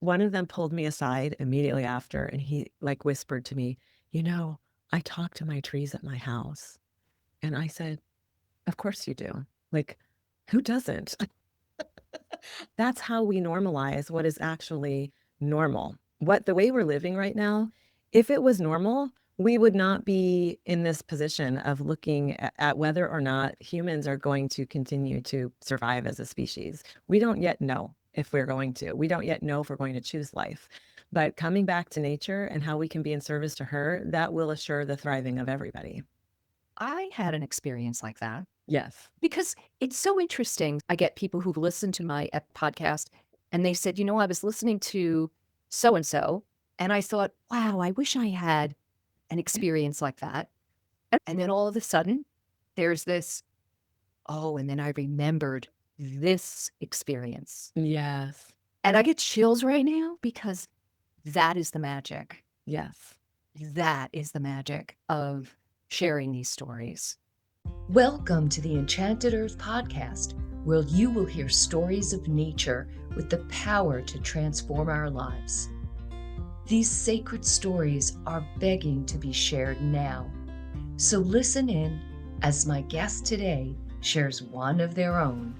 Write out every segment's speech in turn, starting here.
one of them pulled me aside immediately after, and he like whispered to me, I talk to my trees at my house. And I said, of course you do. Like, who doesn't? That's how we normalize what is actually normal. What the way we're living right now, if it was normal, we would not be in this position of looking at whether or not humans are going to continue to survive as a species. We don't yet know if we're going to. We don't yet know if we're going to choose life. But coming back to nature and how we can be in service to her, that will assure the thriving of everybody. I had an experience like that Yes. because it's so interesting. I get people who listen to my podcast and they said, I was listening to so and so, and I thought, wow, I wish I had an experience like that. And then all of a sudden, there's this, oh, and then I remembered this experience. Yes. And I get chills right now because that is the magic. Yes. That is the magic of sharing these stories. Welcome to the Enchanted Earth podcast, where you will hear stories of nature with the power to transform our lives. These sacred stories are begging to be shared now. So listen in as my guest today shares one of their own.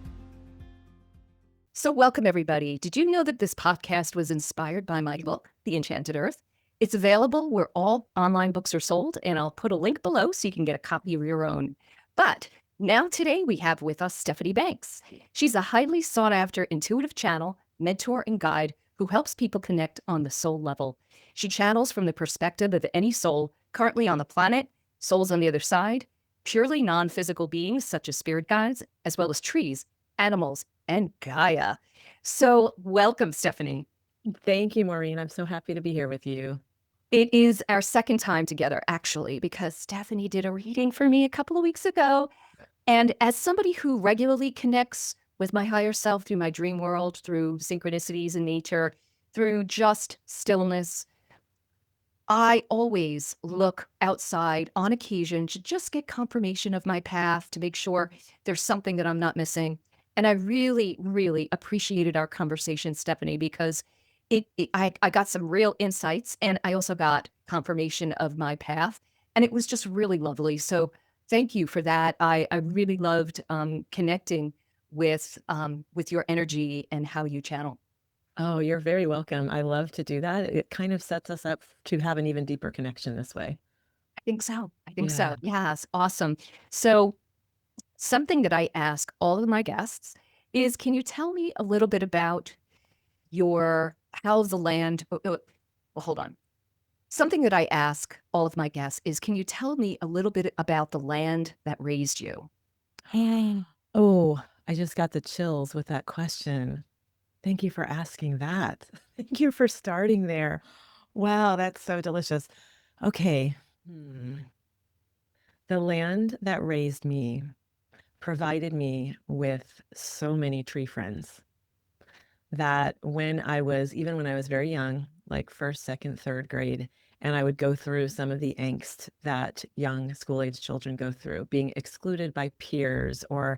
So welcome, everybody. Did you know that this podcast was inspired by my book, The Enchanted Earth? It's available where all online books are sold, and I'll put a link below so you can get a copy of your own. But now today we have with us Stephanie Banks. She's a highly sought after intuitive channel, mentor, and guide who helps people connect on the soul level. She channels from the perspective of any soul currently on the planet, souls on the other side, purely non-physical beings such as spirit guides, as well as trees, animals, and Gaia. So welcome, Stephanie. Thank you, Maureen. I'm so happy to be here with you. It is our second time together, actually, because Stephanie did a reading for me a couple of weeks ago. And as somebody who regularly connects with my higher self through my dream world, through synchronicities in nature, through just stillness, I always look outside on occasion to just get confirmation of my path, to make sure there's something that I'm not missing. And I really, really appreciated our conversation, Stephanie, because I got some real insights, and I also got confirmation of my path, and it was just really lovely. So thank you for that. I really loved connecting with your energy and how you channel. Oh, you're very welcome. I love to do that. It kind of sets us up to have an even deeper connection this way. I think so. I think Yeah. so. Yes, awesome. So something that I ask all of my guests is, can you tell me a little bit about how the land, well, hold on. Something that I ask all of my guests is, can you tell me a little bit about the land that raised you? Oh, I just got the chills with that question. Thank you for asking that. Thank you for starting there. Wow, that's so delicious. Okay. The land that raised me provided me with so many tree friends that even when I was very young, like first, second, third grade, and I would go through some of the angst that young school-age children go through, being excluded by peers or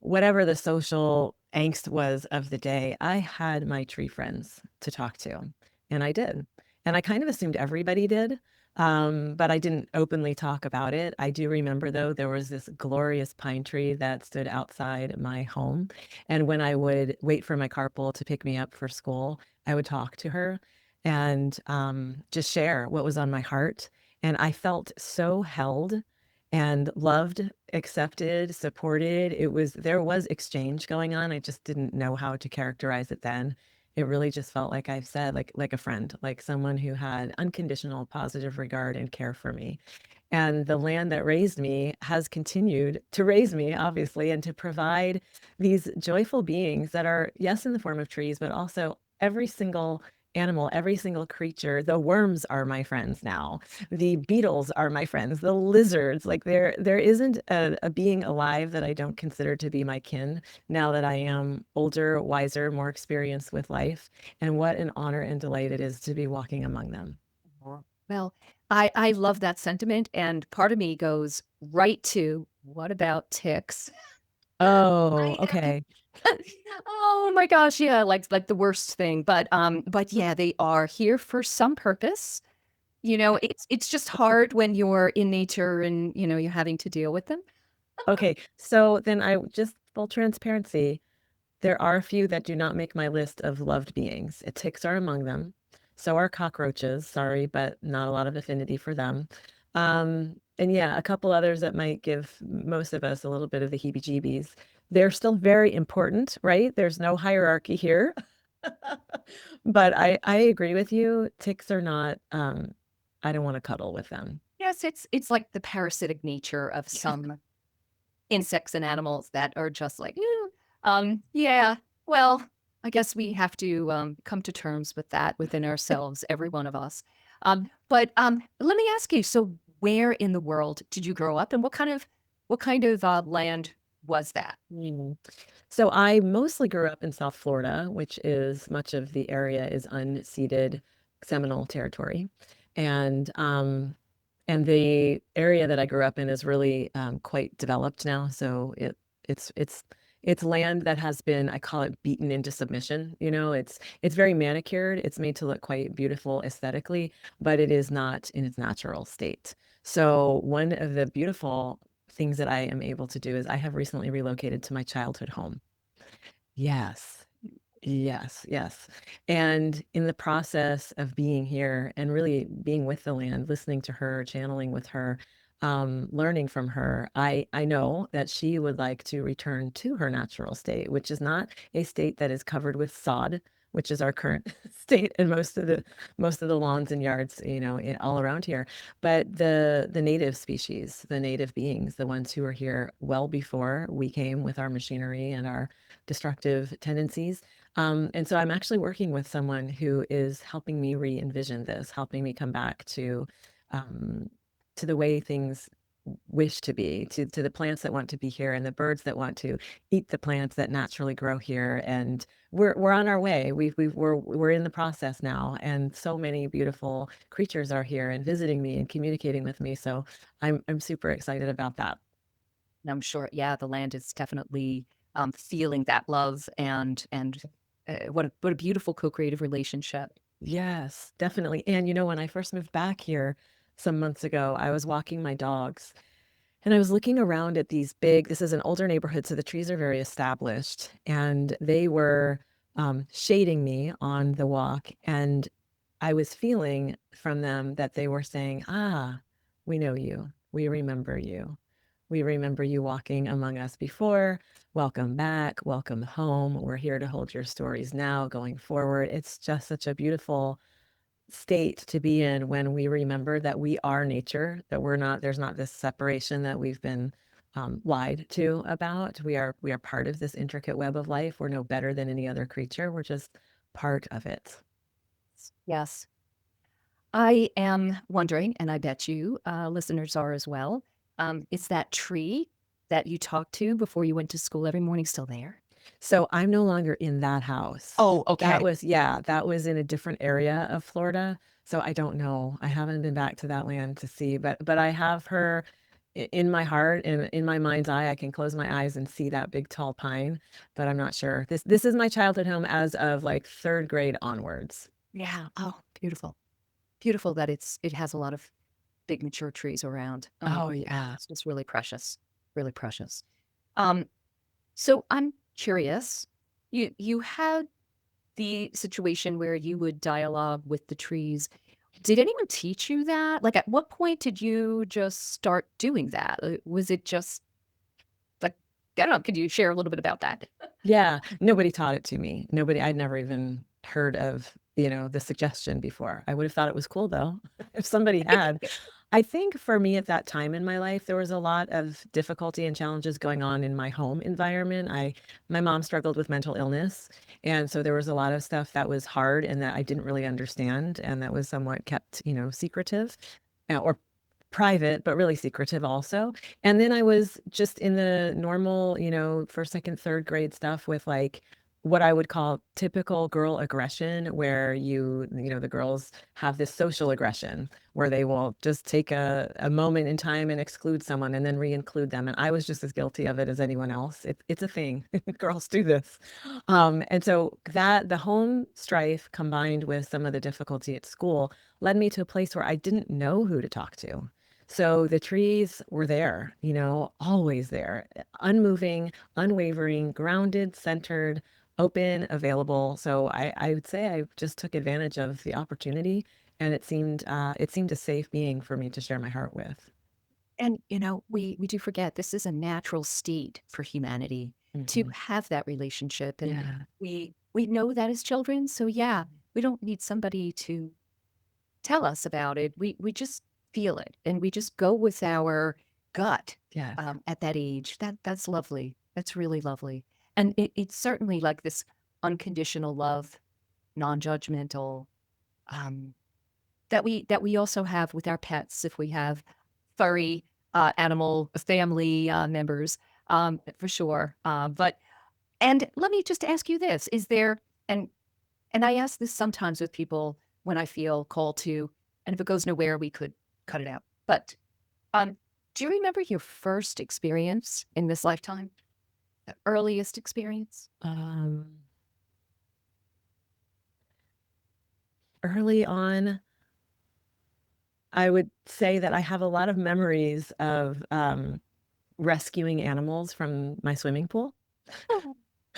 whatever the social angst was of the day, I had my tree friends to talk to, and I did. And I kind of assumed everybody did, but I didn't openly talk about it. I do remember, though, there was this glorious pine tree that stood outside my home. And when I would wait for my carpool to pick me up for school, I would talk to her and just share what was on my heart. And I felt so held and loved, accepted, supported. There was exchange going on. I just didn't know how to characterize it then. It really just felt like I've said, like a friend, like someone who had unconditional positive regard and care for me. And the land that raised me has continued to raise me, obviously, and to provide these joyful beings that are, yes, in the form of trees, but also every single animal, every single creature. The worms are my friends now. The beetles are my friends. The lizards, like there isn't a being alive that I don't consider to be my kin now that I am older, wiser, more experienced with life. And what an honor and delight it is to be walking among them. Well, I love that sentiment, and part of me goes right to, what about ticks? Oh, okay. Oh my gosh, yeah, like the worst thing. But yeah, they are here for some purpose. You know, it's just hard when you're in nature and, you know, you're having to deal with them. Okay, so then I just full transparency. There are a few that do not make my list of loved beings. Ticks are among them. So are cockroaches. Sorry, but not a lot of affinity for them. And yeah, a couple others that might give most of us a little bit of the heebie-jeebies. They're still very important, right? There's no hierarchy here. But I agree with you. Ticks are not, I don't want to cuddle with them. Yes, it's like the parasitic nature of some insects and animals that are just like, yeah, well, I guess we have to come to terms with that within ourselves, every one of us. But let me ask you, so where in the world did you grow up and what kind of land was that? Mm. So I mostly grew up in South Florida, which is much of the area is unceded Seminole territory. And the area that I grew up in is really quite developed now. So it's land that has been, I call it beaten into submission. You know, it's very manicured. It's made to look quite beautiful aesthetically, but it is not in its natural state. So one of the beautiful things that I am able to do is I have recently relocated to my childhood home. Yes. Yes, yes. And in the process of being here and really being with the land, listening to her, channeling with her, learning from her, I know that she would like to return to her natural state, which is not a state that is covered with sod, which is our current state in most of the lawns and yards, all around here. But the native species, the native beings, the ones who were here well before we came with our machinery and our destructive tendencies. And so I'm actually working with someone who is helping me re-envision this, helping me come back um, to the way things wish to be, to the plants that want to be here and the birds that want to eat the plants that naturally grow here. And we're on our way. We're in the process now, and so many beautiful creatures are here and visiting me and communicating with me. So I'm super excited about that. And I'm sure, yeah, the land is definitely feeling that love and what a beautiful co-creative relationship. Yes, definitely. And when I first moved back here some months ago, I was walking my dogs and I was looking around at this is an older neighborhood, so the trees are very established, and they were shading me on the walk. And I was feeling from them that they were saying, we know you. We remember you. We remember you walking among us before. Welcome back. Welcome home. We're here to hold your stories now going forward. It's just such a beautiful state to be in when we remember that we are nature, that there's not this separation that we've been lied to about. We are part of this intricate web of life. We're no better than any other creature. We're just part of it. Yes. I am wondering, and I bet you listeners are as well, is that tree that you talked to before you went to school every morning still there? So I'm no longer in that house. Oh, okay. That was in a different area of Florida. So I don't know. I haven't been back to that land to see, but I have her in my heart and in my mind's eye. I can close my eyes and see that big tall pine, but I'm not sure. This is my childhood home as of like third grade onwards. Yeah. Oh, beautiful. Beautiful that it has a lot of big mature trees around. Oh yeah. It's just really precious. Really precious. Um, so I'm curious. You had the situation where you would dialogue with the trees. Did anyone teach you that? Like, at what point did you just start doing that? Was it just like, I don't know, could you share a little bit about that? Yeah, nobody taught it to me. I'd never even heard of, the suggestion before. I would have thought it was cool though, if somebody had. I think for me at that time in my life, there was a lot of difficulty and challenges going on in my home environment. My mom struggled with mental illness, and so there was a lot of stuff that was hard and that I didn't really understand, and that was somewhat kept, secretive, or private, but really secretive also. And then I was just in the normal, first, second, third grade stuff with like what I would call typical girl aggression, where the girls have this social aggression where they will just take a moment in time and exclude someone and then re-include them. And I was just as guilty of it as anyone else. It's a thing. Girls do this. And so that the home strife combined with some of the difficulty at school led me to a place where I didn't know who to talk to. So the trees were there, always there, unmoving, unwavering, grounded, centered, open, available. So I would say I just took advantage of the opportunity, and it seemed a safe being for me to share my heart with. And, we do forget this is a natural state for humanity to Mhm. have that relationship. And Yeah. we know that as children. So yeah, we don't need somebody to tell us about it. We just feel it and we just go with our gut Yes. at that age. That's lovely. That's really lovely. And it's certainly like this unconditional love, non-judgmental, um, that we also have with our pets if we have furry animal family members, for sure. And let me just ask you this: Is there and I ask this sometimes with people when I feel called to, and if it goes nowhere, we could cut it out. But um, do you remember your first experience in this lifetime? The earliest experience? Um, Early on, I would say that I have a lot of memories of rescuing animals from my swimming pool. Oh,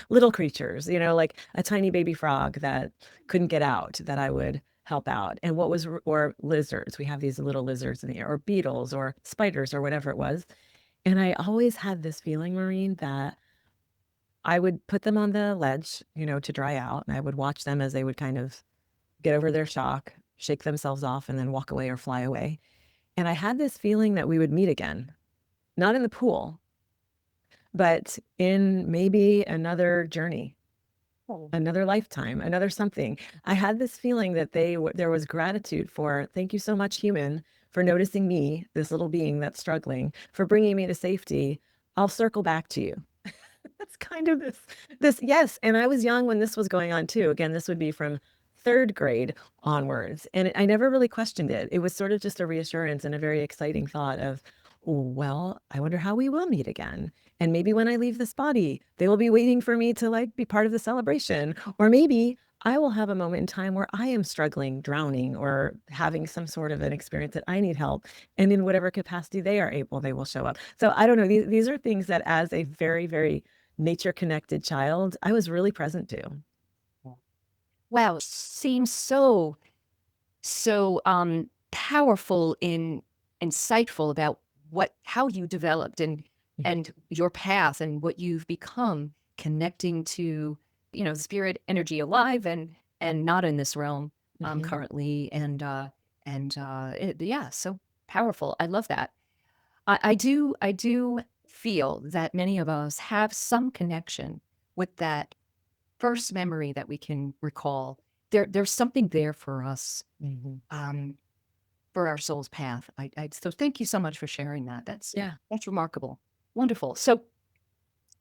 Little creatures, like a tiny baby frog that couldn't get out that I would help out. And or lizards. We have these little lizards in the air, or beetles, or spiders, or whatever it was. And I always had this feeling, Maureen, that I would put them on the ledge, to dry out. And I would watch them as they would kind of get over their shock, shake themselves off, and then walk away or fly away. And I had this feeling that we would meet again, not in the pool, but in maybe another journey, another lifetime, another something. I had this feeling that there was gratitude for, thank you so much, human, for noticing me, this little being that's struggling, for bringing me to safety. I'll circle back to you. That's kind of this, yes. And I was young when this was going on too. Again, this would be from third grade onwards. And I never really questioned it. It was sort of just a reassurance and a very exciting thought of, well, I wonder how we will meet again. And maybe when I leave this body, they will be waiting for me to like be part of the celebration. Or maybe I will have a moment in time where I am struggling, drowning, or having some sort of an experience that I need help. And in whatever capacity they are able, they will show up. So I don't know. These are things that as a very, very nature connected child, I was really present to. wow, it seems so powerful and insightful about how you developed and your path and what you've become connecting to spirit energy alive and not in this realm Mhm. currently yeah, so powerful. I love that. I do feel that many of us have some connection with that first memory that we can recall. There's something there for us, Mhm. um, for our soul's path. So thank you so much for sharing that. Yeah. That's remarkable. Wonderful. So,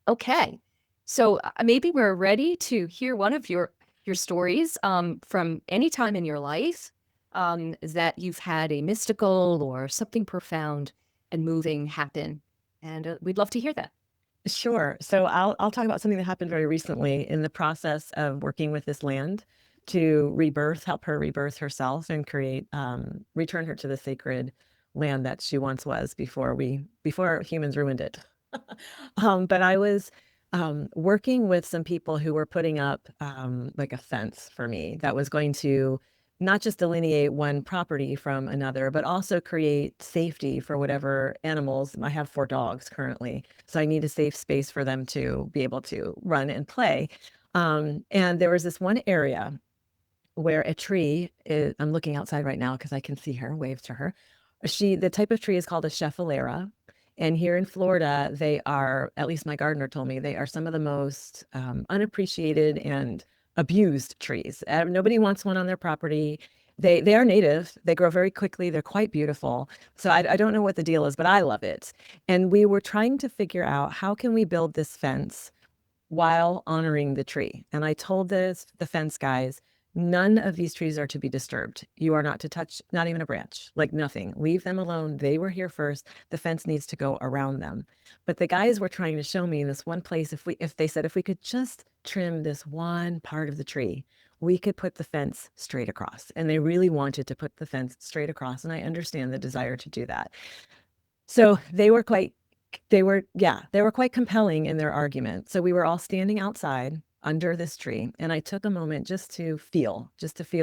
okay. So maybe we're ready to hear one of your stories from any time in your life that you've had a mystical or something profound and moving happen. And we'd love to hear that. Sure. So I'll talk about something that happened very recently in the process of working with this land to help her rebirth herself and return her to the sacred land that she once was before humans ruined it. But I was working with some people who were putting up like a fence for me that was going to not just delineate one property from another, but also create safety for whatever animals. I have 4 dogs currently, so I need a safe space for them to be able to run and play. And there was this one area where a tree is, I'm looking outside right now because I can see her, wave to her. The type of tree is called a scheffalera. And here in Florida, they are, at least my gardener told me, they are some of the most unappreciated and abused trees. Nobody wants one on their property. They are native. They grow very quickly. They're quite beautiful. So I don't know what the deal is, but I love it. And we were trying to figure out how can we build this fence while honoring the tree. And I told the fence guys, none of these trees are to be disturbed. You are not to touch, not even a branch, like nothing. Leave them alone. They were here first. The fence needs to go around them. But the guys were trying to show me this one place. If they said, if we could just trim this one part of the tree, we could put the fence straight across. And they really wanted to put the fence straight across. And I understand the desire to do that. So they were quite compelling in their argument. So we were all standing outside under this tree, and I took a moment just to feel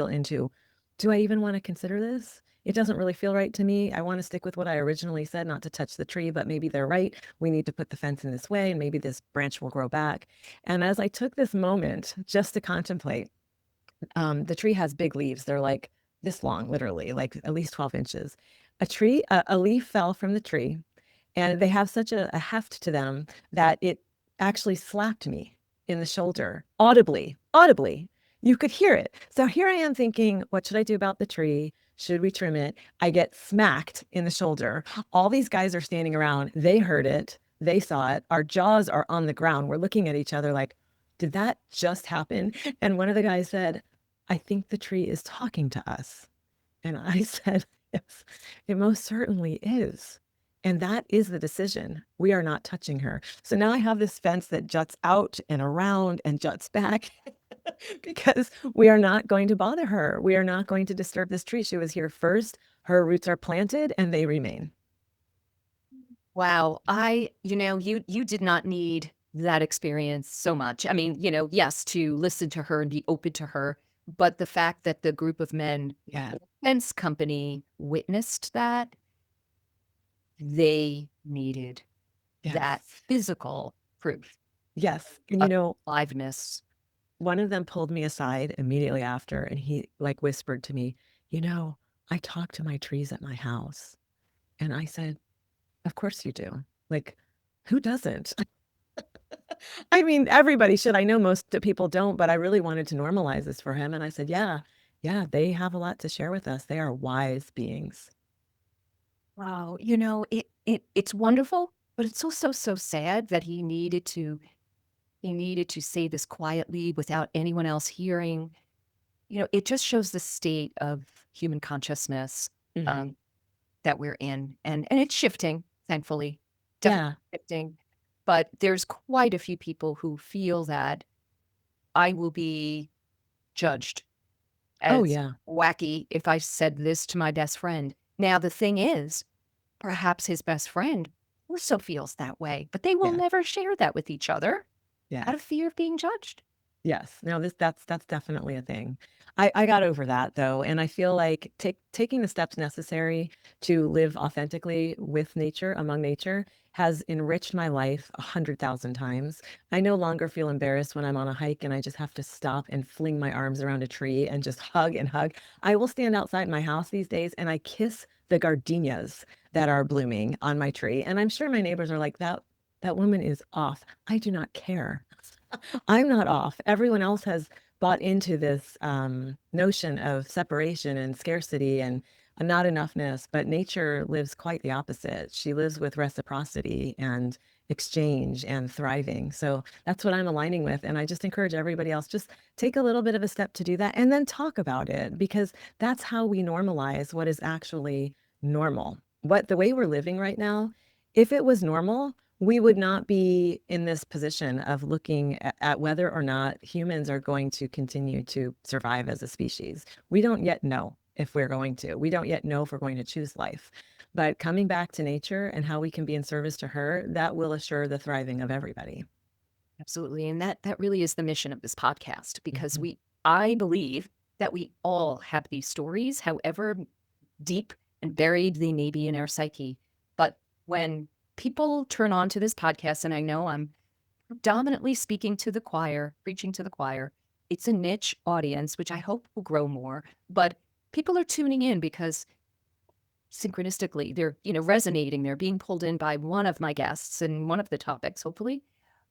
into, do I even want to consider this? It doesn't really feel right to me. I want to stick with what I originally said, not to touch the tree, but maybe they're right. We need to put the fence in this way, and maybe this branch will grow back. And as I took this moment just to contemplate, the tree has big leaves. They're like this long, literally, like at least 12 inches. A leaf fell from the tree, and they have such a heft to them that it actually slapped me in the shoulder audibly. You could hear it. So here I am thinking, what should I do about the tree? Should we trim it? I get smacked in the shoulder. All these guys are standing around. They heard it. They saw it. Our jaws are on the ground. We're looking at each other like, did that just happen? And one of the guys said, I think the tree is talking to us. And I said, yes, it most certainly is. And that is the decision. We are not touching her. So now I have this fence that juts out and around and juts back because we are not going to bother her. We are not going to disturb this tree. She was here first. Her roots are planted and they remain. Wow. You did not need that experience so much. I mean, yes, to listen to her and be open to her, but the fact that the group of men, Yeah. fence company, witnessed that, they needed that Yes. physical proof Yes. And of aliveness. one of them pulled me aside immediately after, and he like whispered to me, I talk to my trees at my house. And I said, of course you do. Like, who doesn't? I mean, everybody should. I know most people don't, but I really wanted to normalize this for him. And I said, yeah, they have a lot to share with us. They are wise beings. Wow. It's wonderful, but it's also so sad that he needed to say this quietly without anyone else hearing. It just shows the state of human consciousness that we're in. And it's shifting, thankfully. Definitely shifting. But there's quite a few people who feel that I will be judged as wacky if I said this to my best friend. Now, the thing is, perhaps his best friend also feels that way, but they will never share that with each other out of fear of being judged. Yes. No, that's definitely a thing. I got over that though, and I feel like taking the steps necessary to live authentically with nature, among nature, has enriched my life 100,000 times. I no longer feel embarrassed when I'm on a hike and I just have to stop and fling my arms around a tree and just hug and hug. I will stand outside my house these days and I kiss the gardenias that are blooming on my tree. And I'm sure my neighbors are like, that woman is off. I do not care. I'm not off. Everyone else has bought into this notion of separation and scarcity and not enoughness, but nature lives quite the opposite. She lives with reciprocity and exchange and thriving. So that's what I'm aligning with. And I just encourage everybody else, just take a little bit of a step to do that and then talk about it, because that's how we normalize what is actually normal. The way we're living right now, if it was normal, we would not be in this position of looking at whether or not humans are going to continue to survive as a species. We don't yet know if we're going to. We don't yet know if we're going to choose life. But coming back to nature and how we can be in service to her, that will assure the thriving of everybody. Absolutely. And that really is the mission of this podcast, because I believe that we all have these stories, however deep and buried they may be in our psyche. But when people turn on to this podcast, and I know I'm predominantly speaking to the choir, preaching to the choir, it's a niche audience, which I hope will grow more. But people are tuning in because synchronistically they're, resonating. They're being pulled in by one of my guests and one of the topics, hopefully.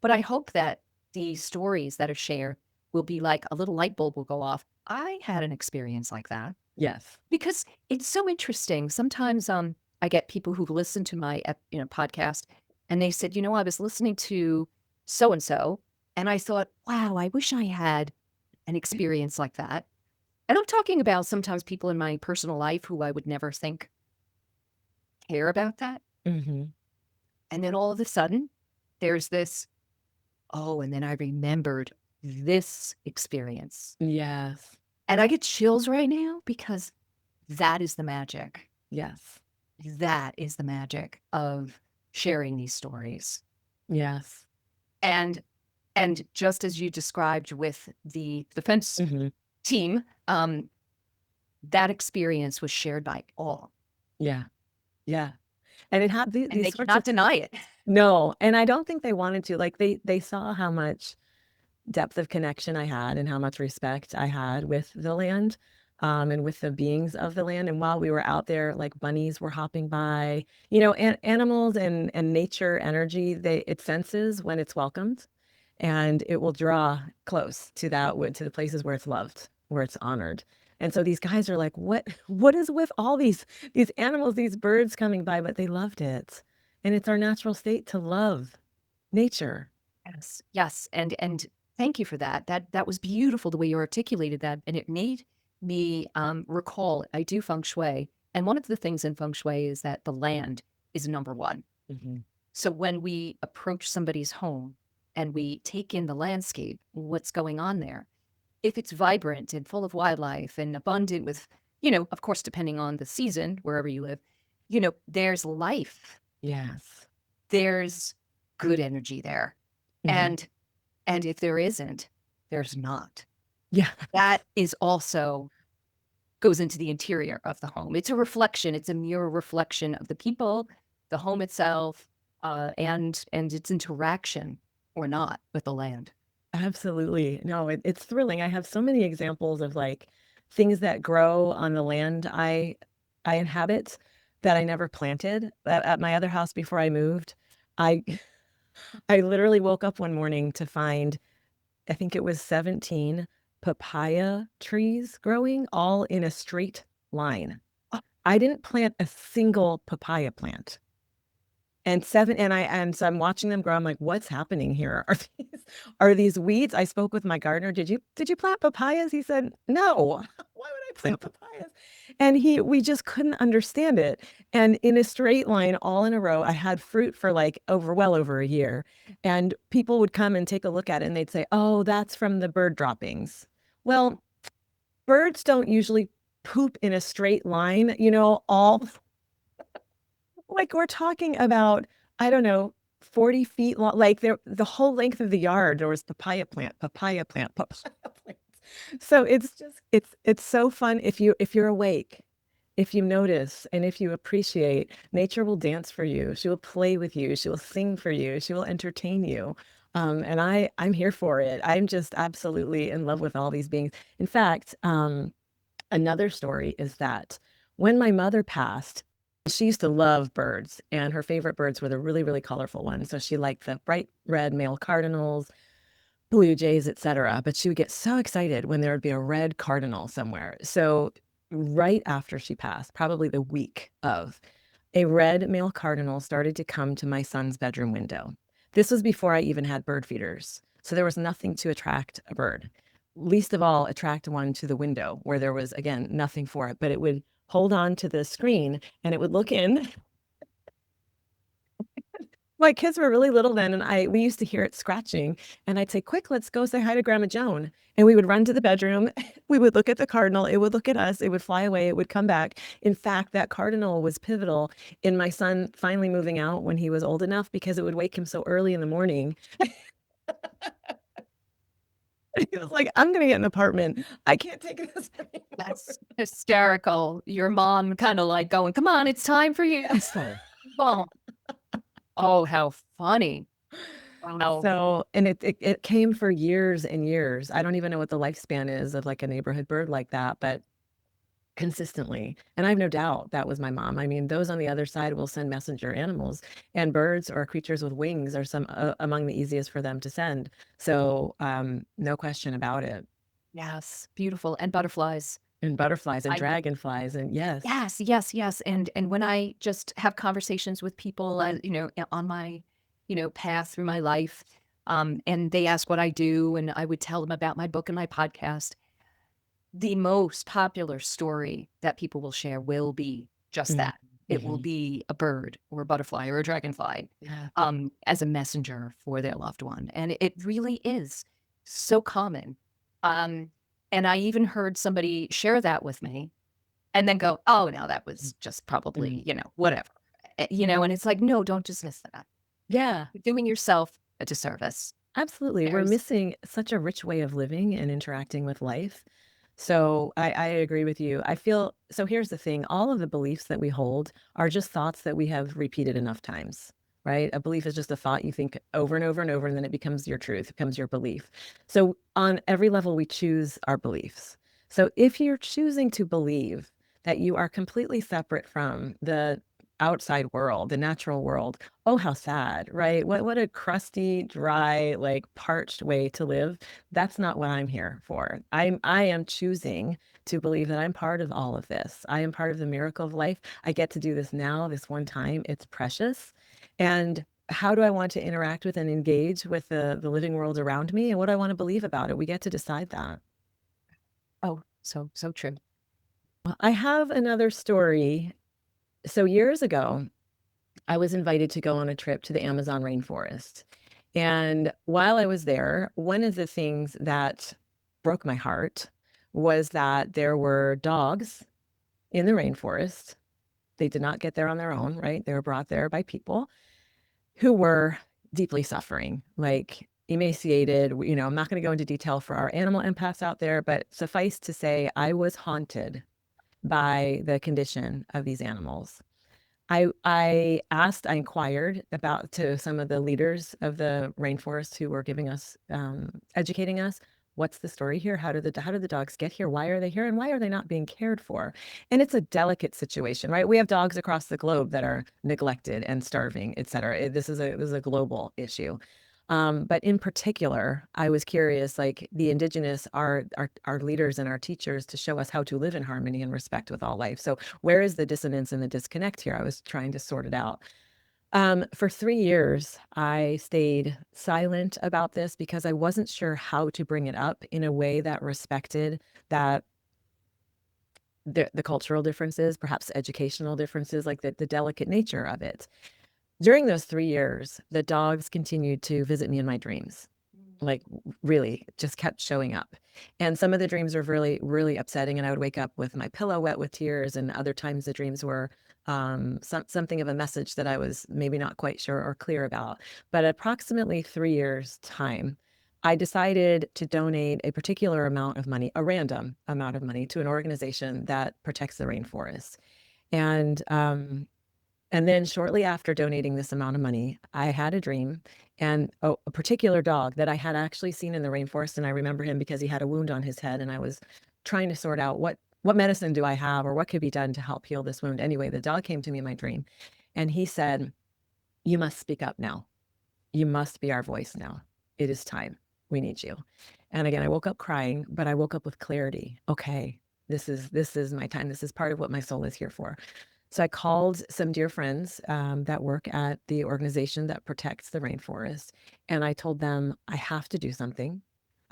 But I hope that the stories that are shared will be like a little light bulb will go off. I had an experience like that. Yes. Because it's so interesting. Sometimes I get people who listen to my podcast and they said, I was listening to so-and-so And I thought, wow, I wish I had an experience like that. And I'm talking about sometimes people in my personal life who I would never think care about that. Mm-hmm. And then all of a sudden, there's this, oh, and then I remembered this experience. Yes. And I get chills right now because that is the magic. Yes. That is the magic of sharing these stories. Yes. And just as you described with the defense Mm-hmm. team, that experience was shared by all. Yeah. Yeah. And it had And these they sorts cannot of deny it. no, and I don't think they wanted to. Like they saw how much depth of connection I had and how much respect I had with the land, and with the beings of the land. And while we were out there, like bunnies were hopping by, animals and nature energy, it senses when it's welcomed, and it will draw close to to the places where it's loved, where it's honored. And so these guys are like, what is with all these animals, these birds coming by? But they loved it. And it's our natural state to love nature. Yes. Yes. And thank you for that. That was beautiful the way you articulated that. And it made me recall I do feng shui. And one of the things in feng shui is that the land is number one. Mhm. So when we approach somebody's home and we take in the landscape, what's going on there, if it's vibrant and full of wildlife and abundant with, of course, depending on the season, wherever you live, there's life, Yes. there's good energy there. Mhm. And if there isn't, there's not. Yeah. That is also goes into the interior of the home. It's a reflection. It's a mirror reflection of the people, the home itself, and its interaction or not with the land. Absolutely. No, it's thrilling. I have so many examples of like things that grow on the land I inhabit that I never planted. At my other house before I moved, I I literally woke up one morning to find, I think it was 17 papaya trees growing all in a straight line. I didn't plant a single papaya plant. And so I'm watching them grow. I'm like, what's happening here? Are these weeds? I spoke with my gardener. Did you plant papayas? He said, no. Why would I plant papayas? And we just couldn't understand it. And in a straight line, all in a row, I had fruit for like well over a year. And people would come and take a look at it and they'd say, oh, that's from the bird droppings. Well, birds don't usually poop in a straight line, all like we're talking about, I don't know, 40 feet long, like the whole length of the yard, there was papaya plant, papaya plant, papaya plant. So it's so fun if you're awake, if you notice, and if you appreciate, nature will dance for you. She will play with you. She will sing for you. She will entertain you. And I'm here for it. I'm just absolutely in love with all these beings. In fact, another story is that when my mother passed, she used to love birds, and her favorite birds were the really, really colorful ones. So she liked the bright red male cardinals, blue jays, etc. But she would get so excited when there would be a red cardinal somewhere. So right after she passed, probably the week of, a red male cardinal started to come to my son's bedroom window. This was before I even had bird feeders. So there was nothing to attract a bird. Least of all, attract one to the window where there was, again, nothing for it, but it would hold on to the screen and it would look in. My kids were really little then, and we used to hear it scratching, and I'd say, quick, let's go say hi to Grandma Joan. And we would run to the bedroom. We would look at the cardinal. It would look at us. It would fly away. It would come back. In fact, that cardinal was pivotal in my son finally moving out when he was old enough, because it would wake him so early in the morning. He was like, I'm going to get an apartment. I can't take this anymore. That's hysterical. Your mom kind of like going, come on, it's time for you. Oh, how funny. Wow. So, and it came for years and years. I don't even know what the lifespan is of like a neighborhood bird like that, but consistently. And I have no doubt that was my mom. I mean, those on the other side will send messenger animals, and birds or creatures with wings are some among the easiest for them to send. So, no question about it. Yes, beautiful. And butterflies. And butterflies and dragonflies, and yes. Yes, yes, yes. And when I just have conversations with people, on my, path through my life, And they ask what I do, and I would tell them about my book and my podcast. The most popular story that people will share will be just Mm, that. It will mhm. be a bird or a butterfly or a dragonfly Yeah. as a messenger for their loved one. And it really is so common. Um, and I even heard somebody share that with me and then go, oh, no, that was just probably, Mm. whatever. And it's like, no, don't dismiss that. Yeah, You're doing yourself a disservice. absolutely. We're There's, missing such a rich way of living and interacting with life. So I agree with you. I feel so. Here's the thing: all of the beliefs that we hold are just thoughts that we have repeated enough times, right? A belief is just a thought you think over and over and over, and then it becomes your truth, it becomes your belief. So on every level, we choose our beliefs. So if you're choosing to believe that you are completely separate from the outside world, the natural world, oh, how sad, right? What a crusty, dry, like parched way to live. That's not what I'm here for. I am choosing to believe that I'm part of all of this. I am part of the miracle of life. I get to do this now, this one time. It's precious. And how do I want to interact with and engage with the living world around me, and what do I want to believe about it? We get to decide that. oh, so true. Well, I have another story. So years ago, I was invited to go on a trip to the Amazon rainforest. And while I was there, one of the things that broke my heart was that there were dogs in the rainforest. They did not get there on their own, right? They were brought there by people who were deeply suffering, like emaciated. I'm not going to go into detail for our animal empaths out there, but suffice to say, I was haunted by the condition of these animals. I inquired about to some of the leaders of the rainforest who were giving us, educating us. What's the story here? How did the dogs get here? Why are they here? And why are they not being cared for? And it's a delicate situation, right? We have dogs across the globe that are neglected and starving, et cetera. This is a global issue. But in particular, I was curious, like the indigenous are our leaders and our teachers to show us how to live in harmony and respect with all life. So where is the dissonance and the disconnect here? I was trying to sort it out. For 3 years, I stayed silent about this because I wasn't sure how to bring it up in a way that respected that the cultural differences, perhaps educational differences, like the delicate nature of it. During those 3 years, the dogs continued to visit me in my dreams, like really just kept showing up. And some of the dreams were really, really upsetting. And I would wake up with my pillow wet with tears. And other times the dreams were something of a message that I was maybe not quite sure or clear about. But approximately 3 years' time, I decided to donate a particular amount of money, a random amount of money, to an organization that protects the rainforest. And and then shortly after donating this amount of money, I had a dream, and a particular dog that I had actually seen in the rainforest, and I remember him because he had a wound on his head, and I was trying to sort out what medicine do I have or what could be done to help heal this wound. Anyway, the dog came to me in my dream, and he said, "You must speak up now. You must be our voice now. It is time. We need you." And again, I woke up crying, but I woke up with clarity. Okay, this is my time. This is part of what my soul is here for. So I called some dear friends that work at the organization that protects the rainforest, and I told them I have to do something.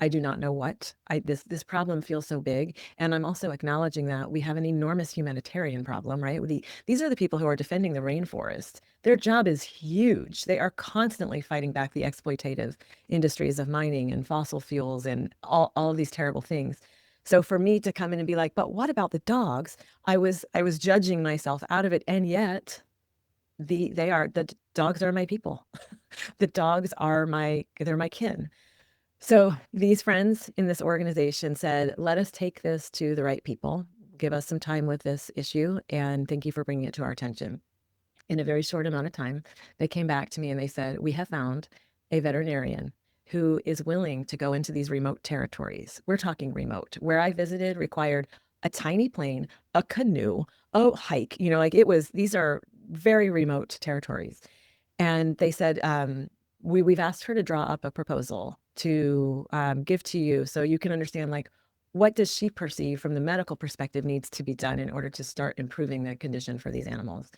I do not know what. This problem feels so big, and I'm also acknowledging that we have an enormous humanitarian problem, right? These are the people who are defending the rainforest. Their job is huge. They are constantly fighting back the exploitative industries of mining and fossil fuels and all of these terrible things. So for me to come in and be like, but what about the dogs? I was judging myself out of it, and yet the dogs are my people. The dogs are they're my kin. So these friends in this organization said, let us take this to the right people, give us some time with this issue, and thank you for bringing it to our attention. In a very short amount of time, they came back to me and they said, we have found a veterinarian who is willing to go into these remote territories. We're talking remote. Where I visited required a tiny plane, a canoe, a hike, like these are very remote territories. And they said, we've asked her to draw up a proposal to give to you so you can understand, like, what does she perceive from the medical perspective needs to be done in order to start improving the condition for these animals.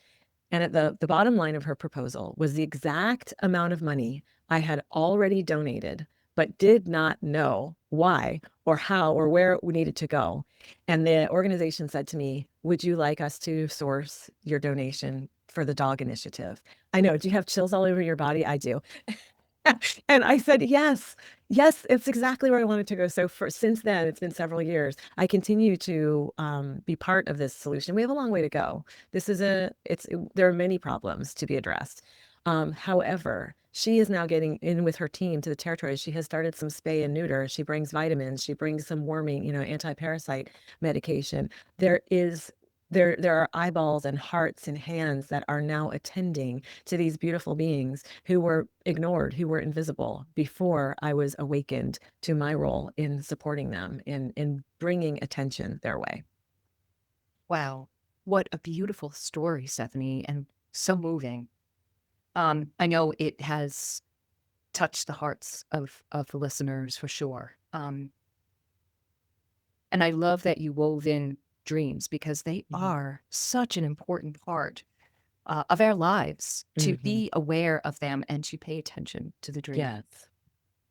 And at the bottom line of her proposal was the exact amount of money I had already donated, but did not know why or how or where it needed to go. And the organization said to me, would you like us to source your donation for the dog initiative? I know. Do you have chills all over your body? I do. And I said, yes, yes, it's exactly where I wanted to go. So since then, it's been several years, I continue to be part of this solution. We have a long way to go. There are many problems to be addressed. However, she is now getting in with her team to the territories. She has started some spay and neuter. She brings vitamins. She brings some warming, anti-parasite medication. There are eyeballs and hearts and hands that are now attending to these beautiful beings who were ignored, who were invisible before I was awakened to my role in supporting them, in bringing attention their way. Wow. What a beautiful story, Stephanie, and so moving. I know it has touched the hearts of the listeners for sure. And I love that you wove in dreams because they are such an important part of our lives to be aware of them and to pay attention to the dream. Yes.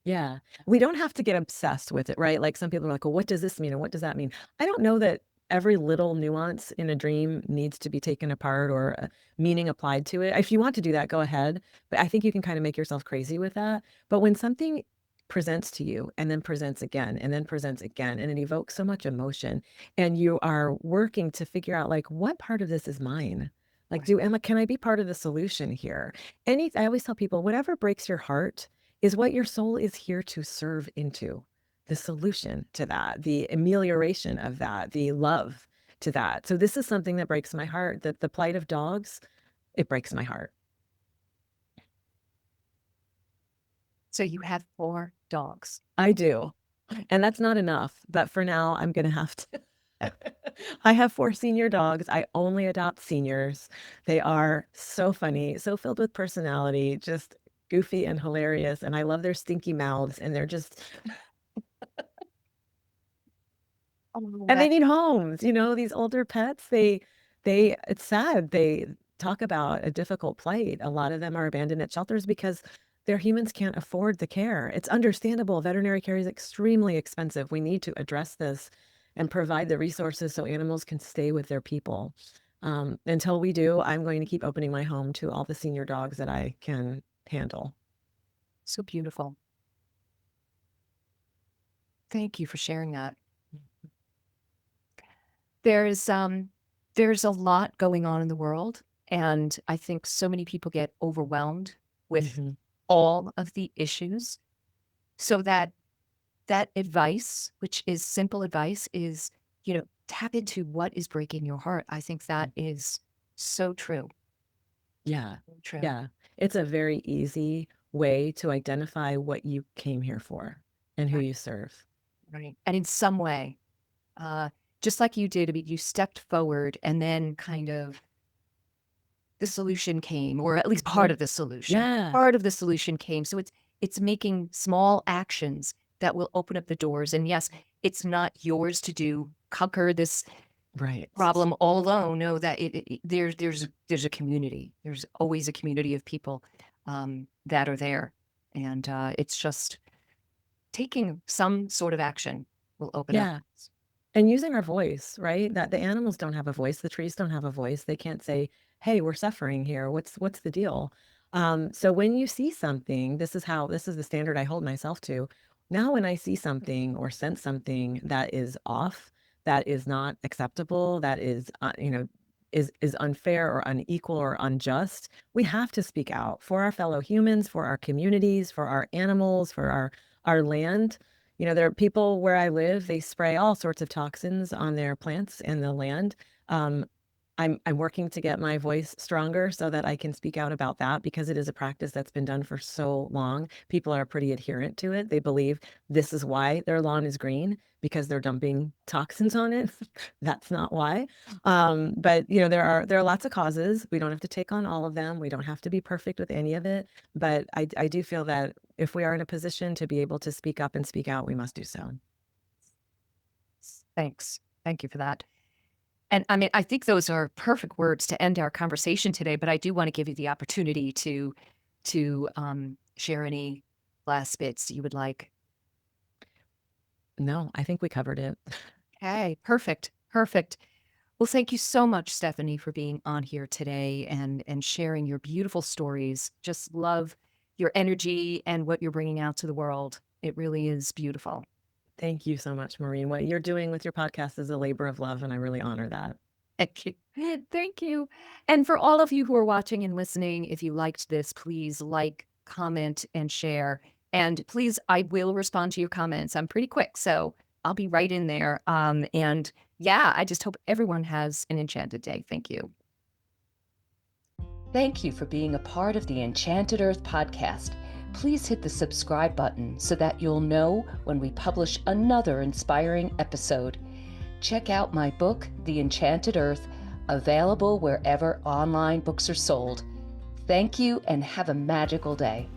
Yeah. We don't have to get obsessed with it, right? Like some people are like, well, what does this mean? And what does that mean? I don't know that every little nuance in a dream needs to be taken apart or a meaning applied to it. If you want to do that, go ahead. But I think you can kind of make yourself crazy with that. But when something presents to you and then presents again and then presents again, and it evokes so much emotion, and you are working to figure out like, what part of this is mine? Like, can I be part of the solution here? I always tell people, whatever breaks your heart is what your soul is here to serve into, the solution to that, the amelioration of that, the love to that. So this is something that breaks my heart, that the plight of dogs, it breaks my heart. So you have 4 dogs. I do. And that's not enough. But for now, I'm going to have to. I have 4 senior dogs. I only adopt seniors. They are so funny, so filled with personality, just goofy and hilarious. And I love their stinky mouths. And they're just, and they need homes. These older pets, it's sad. They talk about a difficult plight. A lot of them are abandoned at shelters because their humans can't afford the care. It's understandable. Veterinary care is extremely expensive. We need to address this and provide the resources so animals can stay with their people. Until we do, I'm going to keep opening my home to all the senior dogs that I can handle. So beautiful. Thank you for sharing that. There's a lot going on in the world, and I think so many people get overwhelmed with all of the issues. So that advice, which is simple advice, is, tap into what is breaking your heart. I think that is so true. Yeah. So true. Yeah. It's a very easy way to identify what you came here for and who you serve. Right. And in some way, just like you did, I mean, you stepped forward and then kind of the solution came, or at least part of the solution. Yeah. Part of the solution came. So it's making small actions that will open up the doors. And yes, it's not yours to do, conquer this problem all alone. No, that there's a community. There's always a community of people that are there. And it's just taking some sort of action will open up. And using our voice, right? That the animals don't have a voice. The trees don't have a voice. They can't say, hey, we're suffering here. What's the deal? So when you see something, this is the standard I hold myself to. Now, when I see something or sense something that is off, that is not acceptable, that is, is unfair or unequal or unjust, we have to speak out for our fellow humans, for our communities, for our animals, for our land. There are people where I live, they spray all sorts of toxins on their plants and the land. I'm working to get my voice stronger so that I can speak out about that, because it is a practice that's been done for so long. People are pretty adherent to it. They believe this is why their lawn is green, because they're dumping toxins on it. That's not why. But there are lots of causes. We don't have to take on all of them. We don't have to be perfect with any of it. But I do feel that if we are in a position to be able to speak up and speak out, we must do so. Thanks. Thank you for that. And I mean, I think those are perfect words to end our conversation today, but I do want to give you the opportunity to share any last bits you would like. No, I think we covered it. Okay, perfect. Perfect. Well, thank you so much, Stephanie, for being on here today and sharing your beautiful stories. Just love your energy and what you're bringing out to the world. It really is beautiful. Thank you so much, Maureen. What you're doing with your podcast is a labor of love, and I really honor that. Thank you. Thank you. And for all of you who are watching and listening, if you liked this, please like, comment, and share. And please, I will respond to your comments. I'm pretty quick, so I'll be right in there. And yeah, I just hope everyone has an enchanted day. Thank you. Thank you for being a part of the Enchanted Earth podcast. Please hit the subscribe button so that you'll know when we publish another inspiring episode. Check out my book, The Enchanted Earth, available wherever online books are sold. Thank you and have a magical day.